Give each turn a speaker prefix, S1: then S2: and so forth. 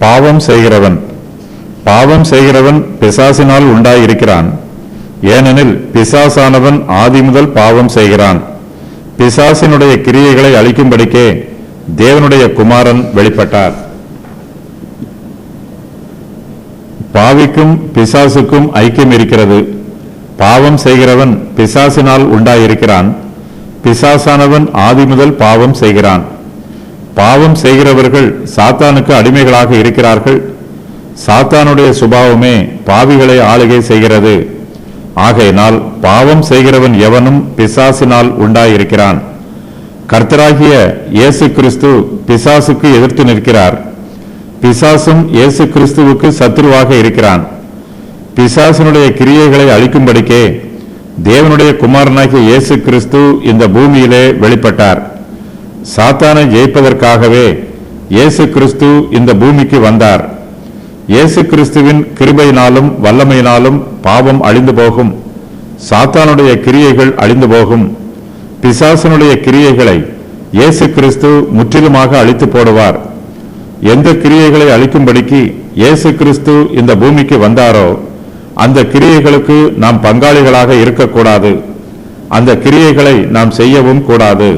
S1: பாவம் செய்கிறவன் பிசாசினால் உண்டாயிருக்கிறான். ஏனெனில் பிசாசானவன் ஆதி முதல் பாவம் செய்கிறான். பிசாசினுடைய கிரியைகளை அழிக்கும்படிக்கே தேவனுடைய குமாரன் வெளிப்பட்டார். பாவிக்கும் பிசாசுக்கும் ஐக்கியம் இருக்கிறது. பாவம் செய்கிறவன் பிசாசினால் உண்டாயிருக்கிறான். பிசாசானவன் ஆதி முதல் பாவம் செய்கிறான். பாவம் செய்கிறவர்கள் சாத்தானுக்கு அடிமைகளாக இருக்கிறார்கள். சாத்தானுடைய சுபாவமே பாவிகளை ஆளுகை செய்கிறது. ஆகையினால் பாவம் செய்கிறவன் எவனும் பிசாசினால் உண்டாயிருக்கிறான். கர்த்தராகிய இயேசு கிறிஸ்து பிசாசுக்கு எதிர்த்து நிற்கிறார். பிசாசும் இயேசு கிறிஸ்துவுக்கு சத்துருவாக இருக்கிறான். பிசாசினுடைய கிரியைகளை அழிக்கும்படிக்கே தேவனுடைய குமாரனாகிய இயேசு கிறிஸ்து இந்த பூமியிலே வெளிப்பட்டார். சாத்தானை ஜெயிப்பதற்காகவே இயேசு கிறிஸ்து இந்த பூமிக்கு வந்தார். இயேசு கிறிஸ்துவின் கிருபையினாலும் வல்லமையினாலும் பாவம் அழிந்து போகும். சாத்தானுடைய கிரியைகள் அழிந்து போகும். பிசாசனுடைய கிரியைகளை இயேசு கிறிஸ்து முற்றிலுமாக அழித்து போடுவார். எந்த கிரியைகளை அழிக்கும்படிக்கு இயேசு கிறிஸ்து இந்த பூமிக்கு வந்தாரோ அந்த கிரியைகளுக்கு நாம் பங்காளிகளாக இருக்கக்கூடாது. அந்த கிரியைகளை நாம் செய்யவும் கூடாது.